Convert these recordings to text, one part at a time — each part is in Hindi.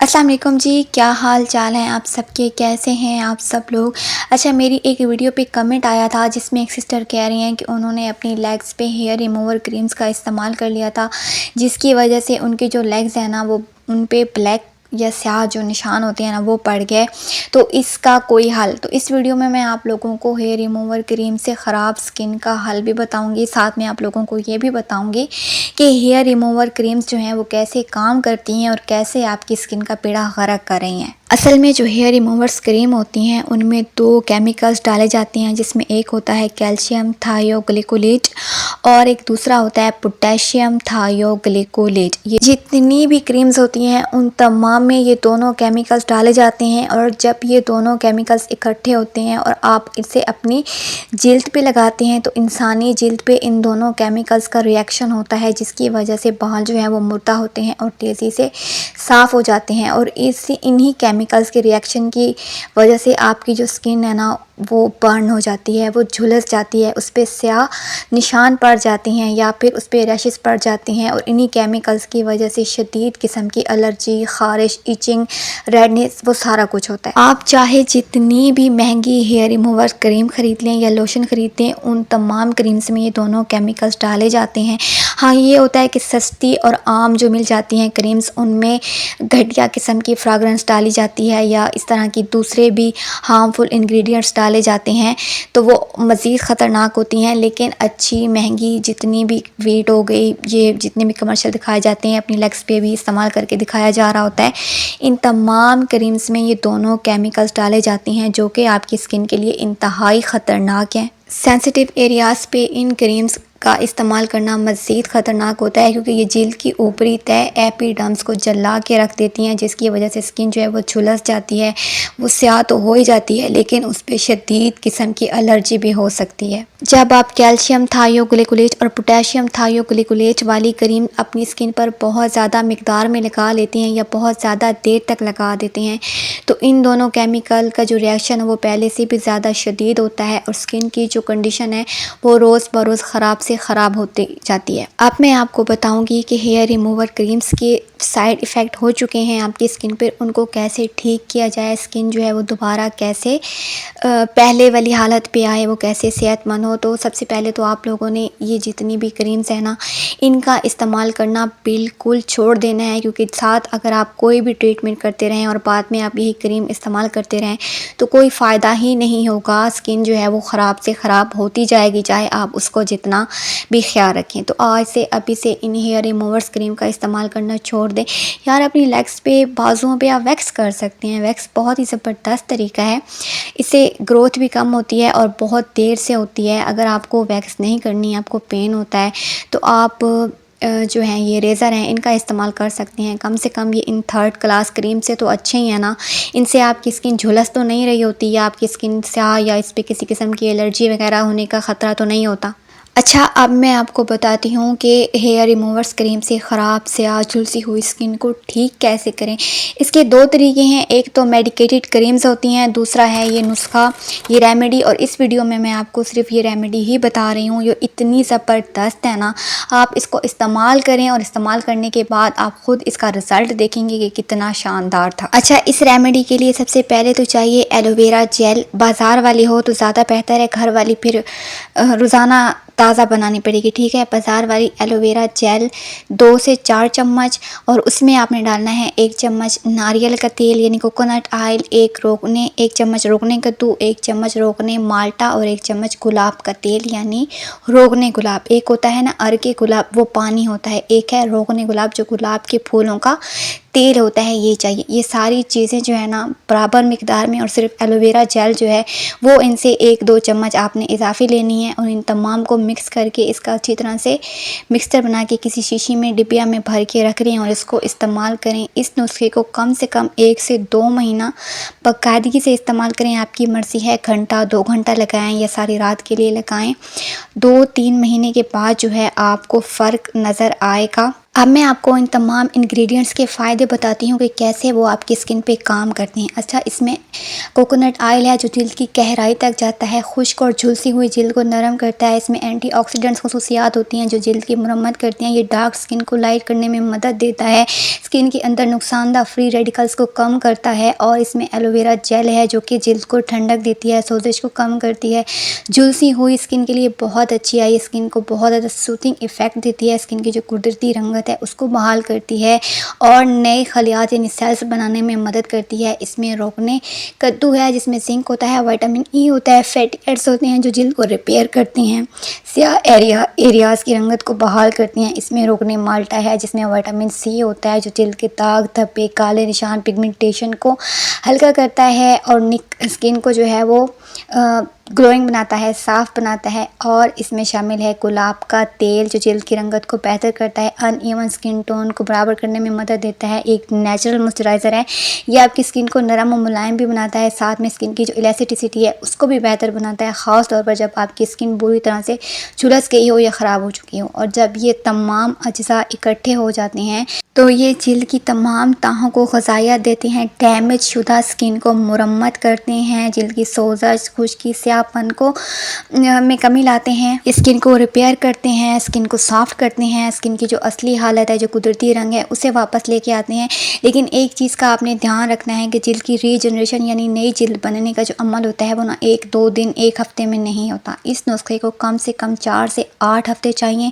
अस्सलाम वालेकुम जी, क्या हाल चाल है आप सबके, कैसे हैं आप सब लोग। अच्छा, मेरी एक वीडियो पे कमेंट आया था जिसमें एक सिस्टर कह रही हैं कि उन्होंने अपनी लेग्स पे हेयर रिमूवर क्रीम्स का इस्तेमाल कर लिया था, जिसकी वजह से उनके जो लेग्स हैं ना वो उन पे ब्लैक या स्याह जो निशान होते हैं ना वो पड़ गए। तो इसका कोई हल, तो इस वीडियो में मैं आप लोगों को हेयर रिमूवर क्रीम से ख़राब स्किन का हल भी बताऊंगी, साथ में आप लोगों को ये भी बताऊंगी कि हेयर रिमूवर क्रीम्स जो हैं वो कैसे काम करती हैं और कैसे आपकी स्किन का बेड़ा गर्क कर रही हैं। असल में जो हेयर रिमूवर्स क्रीम होती हैं उनमें दो केमिकल्स डाले जाते हैं, जिसमें एक होता है कैल्शियम थायोग्लिकोलेट और एक दूसरा होता है पोटेशियम थायोग्लिकोलेट। ये जितनी भी क्रीम्स होती हैं उन तमाम में ये दोनों केमिकल्स डाले जाते हैं, और जब ये दोनों केमिकल्स इकट्ठे होते हैं और आप इसे अपनी जिल्द पे लगाते हैं तो इंसानी जिल्द पे इन दोनों केमिकल्स का रिएक्शन होता है, जिसकी वजह से बाल जो हैं वो मुर्दा होते हैं और तेज़ी से साफ़ हो जाते हैं। और इन्हीं केमिकल्स के रिएक्शन की वजह से आपकी जो स्किन है ना वो बर्न हो जाती है, वो झुलस जाती है, उस पर स्याह निशान पड़ जाते हैं या फिर उस पर रैशेस पड़ जाती हैं। और इन्हीं केमिकल्स की वजह से शदीद किस्म की एलर्जी, ख़ारिश, इचिंग, रेडनेस, वो सारा कुछ होता है। आप चाहे जितनी भी महंगी हेयर रिमूवर क्रीम ख़रीद लें या लोशन ख़रीद लें, उन तमाम क्रीम्स में ये दोनों केमिकल्स डाले जाते हैं। हाँ, ये होता है कि सस्ती और आम जो मिल जाती हैं क्रीम्स उनमें घटिया किस्म की फ्रेगरेंस डाली जाती है या इस तरह की दूसरे भी हार्मफुल इंग्रेडिएंट्स डाले जाते हैं, तो वो मज़ीद ख़तरनाक होती हैं। लेकिन अच्छी महंगी जितनी भी वीट हो गई, ये जितने भी कमर्शियल दिखाए जाते हैं अपनी लेग्स पे भी इस्तेमाल करके दिखाया जा रहा होता है, इन तमाम क्रीम्स में ये दोनों केमिकल्स डाले जाते हैं जो कि आपकी स्किन के लिए इंतहाई ख़तरनाक हैं। सेंसिटिव एरियाज़ पे इन क्रीम्स का इस्तेमाल करना मज़ीद ख़तरनाक होता है, क्योंकि ये जिल्द की ऊपरी तय एपिडर्म्स को जला के रख देती हैं, जिसकी वजह से स्किन जो है वो झुलस जाती है। वो स्याह तो हो ही जाती है लेकिन उस पर शदीद किस्म की एलर्जी भी हो सकती है। जब आप कैल्शियम थायोग्लिकोलेट और पोटेशियम थायोग्लिकोलेट वाली क्रीम अपनी स्किन पर बहुत ज़्यादा मिकदार में लगा लेती हैं या बहुत ज़्यादा देर तक लगा देते हैं, तो इन दोनों केमिकल का जो रिएक्शन है वो पहले से भी ज़्यादा शदीद होता है और स्किन की जो कंडीशन है वो रोज़ बरोज़ ख़राब से ख़राब होती जाती है। अब मैं आपको बताऊंगी कि हेयर रिमूवर क्रीम्स के साइड इफ़ेक्ट हो चुके हैं आपकी स्किन पर, उनको कैसे ठीक किया जाए, स्किन जो है वो दोबारा कैसे पहले वाली हालत पे आए, वो कैसे सेहतमंद हो। तो सबसे पहले तो आप लोगों ने ये जितनी भी क्रीम्स है ना इनका इस्तेमाल करना बिल्कुल छोड़ देना है, क्योंकि साथ अगर आप कोई भी ट्रीटमेंट करते रहें और बाद में आप यही क्रीम इस्तेमाल करते रहें तो कोई फ़ायदा ही नहीं होगा। स्किन जो है वो ख़राब से ख़राब होती जाएगी, चाहे आप उसको जितना भी ख्याल रखें। तो आज से अभी से इन हेयर रिमूवर्स क्रीम का इस्तेमाल करना छोड़ दें यार। अपनी लेग्स पे, बाजुओं पे आप वैक्स कर सकते हैं। वैक्स बहुत ही ज़बरदस्त तरीका है, इससे ग्रोथ भी कम होती है और बहुत देर से होती है। अगर आपको वैक्स नहीं करनी, आपको पेन होता है, तो आप जो हैं ये रेज़र हैं इनका इस्तेमाल कर सकते हैं। कम से कम ये इन थर्ड क्लास क्रीम से तो अच्छे ही है ना, इनसे आपकी स्किन झुलस तो नहीं रही होती या आपकी स्किन स्याह या इस पर किसी किस्म की एलर्जी वगैरह होने का ख़तरा तो नहीं होता। अच्छा, अब मैं आपको बताती हूँ कि हेयर रिमूवर्स क्रीम से ख़राब स्याह झुलसी हुई स्किन को ठीक कैसे करें। इसके दो तरीके हैं, एक तो मेडिकेटेड क्रीम्स होती हैं, दूसरा है ये नुस्खा, ये रेमेडी। और इस वीडियो में मैं आपको सिर्फ ये रेमेडी ही बता रही हूँ, ये इतनी ज़बरदस्त है ना, आप इसको इस्तेमाल करें और इस्तेमाल करने के बाद आप ख़ुद इसका रिज़ल्ट देखेंगे कि कितना शानदार था। अच्छा, इस रेमेडी के लिए सबसे पहले तो चाहिए एलोवेरा जेल। बाज़ार वाली हो तो ज़्यादा बेहतर है, घर वाली फिर रोज़ाना ताज़ा बनानी पड़ेगी, ठीक है। बाज़ार वाली एलोवेरा जेल 2 से 4 चम्मच, और उसमें आपने डालना है 1 चम्मच नारियल का तेल यानी कोकोनट ऑयल, 1 चम्मच रोगने कद्दू, 1 चम्मच रोगने माल्टा और 1 चम्मच गुलाब का तेल यानी रोगने गुलाब। एक होता है ना अर्के गुलाब, वो पानी होता है, एक है रोगने गुलाब जो गुलाब के फूलों का तेल होता है, ये चाहिए। ये सारी चीज़ें जो है ना बराबर मिकदार में, और सिर्फ एलोवेरा जेल जो है वो इनसे 1-2 चम्मच आपने इजाफी लेनी है, और इन तमाम को मिक्स करके इसका अच्छी तरह से मिक्सचर बना के किसी शीशी में डिबिया में भर के रख लें और इसको इस्तेमाल करें। इस नुस्खे को कम से कम 1 से 2 महीना बाकायदगी से इस्तेमाल करें। आपकी मर्ज़ी है, घंटा 2 घंटा लगाएं या सारी रात के लिए लगाएं। 2-3 महीने के बाद जो है आपको फ़र्क नज़र आएगा। अब मैं आपको इन तमाम इंग्रेडिएंट्स के फ़ायदे बताती हूँ कि कैसे वो आपकी स्किन पे काम करते हैं। अच्छा, इसमें कोकोनट ऑयल है जो जिल्द की गहराई तक जाता है, खुश्क और झुलसी हुई जिल्द को नरम करता है। इसमें एंटीऑक्सीडेंट्स खसूसियात होती हैं जो जिल्द की मुरम्मत करती हैं। ये डार्क स्किन को लाइट करने में मदद देता है, स्किन के अंदर नुकसानदा फ्री रेडिकल्स को कम करता है। और इसमें एलोवेरा जेल है जो कि जिल्द को ठंडक देती है, सोजिश को कम करती है। झुलसी हुई स्किन के लिए बहुत अच्छी है, ये स्किन को बहुत ज़्यादा सूथिंग इफेक्ट देती है, स्किन की जो कुदरती रंगत है उसको बहाल करती है और नए खलियात यानी सेल्स बनाने में मदद करती है। इसमें रोकने कद्दू है जिसमें जिंक होता है, विटामिन ई होता है, फैटी एसिड्स होते हैं जो जिल्द को रिपेयर करती हैं, स्याह एरियाज़ की रंगत को बहाल करती हैं। इसमें रोकने माल्टा है जिसमें विटामिन सी होता है जो जिल्द के दाग धब्बे काले निशान पिगमेंटेशन को हल्का करता है और स्किन को जो है वो ग्लोइंग बनाता है, साफ़ बनाता है। और इसमें शामिल है गुलाब का तेल जो जिल्द की रंगत को बेहतर करता है, अनइवन स्किन टोन को बराबर करने में मदद देता है। एक नेचुरल मॉइस्चराइज़र है, ये आपकी स्किन को नरम और मुलायम भी बनाता है, साथ में स्किन की जो इलास्टिसिटी है उसको भी बेहतर बनाता है, ख़ास तौर पर जब आपकी स्किन बुरी तरह से झुलस गई हो या ख़राब हो चुकी हो। और जब ये तमाम अज्जा इकट्ठे हो जाते हैं तो ये जिल्द की तमाम तहों को ग़िज़ाइयत देते हैं, डैमेज शुदा स्किन को मुरम्मत करते हैं, जिल्द की सोजश खुश्की स्याहपन को में कमी लाते हैं, स्किन को रिपेयर करते हैं, स्किन को सॉफ्ट करते हैं, स्किन की जो असली हालत है जो कुदरती रंग है उसे वापस लेके आते हैं। लेकिन एक चीज़ का आपने ध्यान रखना है कि जिल्द की रीजनरेशन यानी नई जिल्द बनने का जो अमल होता है वो ना 1-2 दिन 1 हफ़्ते में नहीं होता। इस नुस्खे को कम से कम 4 से 8 हफ़्ते चाहिए।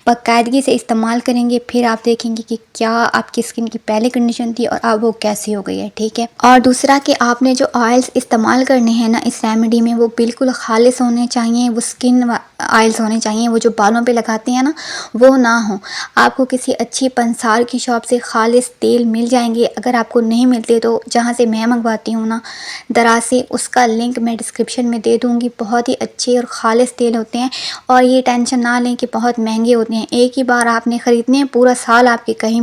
बाकायदगी से इस्तेमाल करेंगे फिर आप देखेंगे कि क्या आपकी स्किन की पहले कंडीशन थी और अब वो कैसी हो गई है। ठीक है, और दूसरा कि आपने जो ऑयल्स इस्तेमाल करने हैं ना इस रेमेडी में वो बिल्कुल खालिस होने चाहिए, वो स्किन ऑयल्स होने चाहिए, वो जो बालों पे लगाते हैं ना वो ना हो। आपको किसी अच्छी पंसार की शॉप से खालिस तेल मिल जाएंगे, अगर आपको नहीं मिलते तो जहाँ से मैं मंगवाती हूँ ना दराज से, उसका लिंक मैं डिस्क्रिप्शन में दे दूँगी। बहुत ही अच्छे और खालिस तेल होते हैं और ये टेंशन ना लें कि बहुत महंगे होते हैं, एक ही बार आपने ख़रीदने हैं, पूरा साल आपके कहीं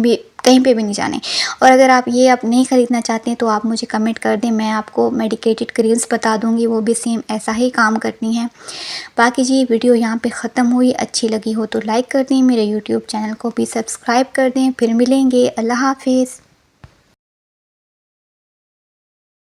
पे भी नहीं जाने। और अगर आप नहीं ख़रीदना चाहते हैं तो आप मुझे कमेंट कर दें, मैं आपको मेडिकेटेड क्रीम्स बता दूंगी, वो भी सेम ऐसा ही काम करती हैं। बाकी जी वीडियो यहाँ पे ख़त्म हुई, अच्छी लगी हो तो लाइक कर दें, मेरे यूट्यूब चैनल को भी सब्सक्राइब कर दें। फिर मिलेंगे, अल्लाह हाफिज़।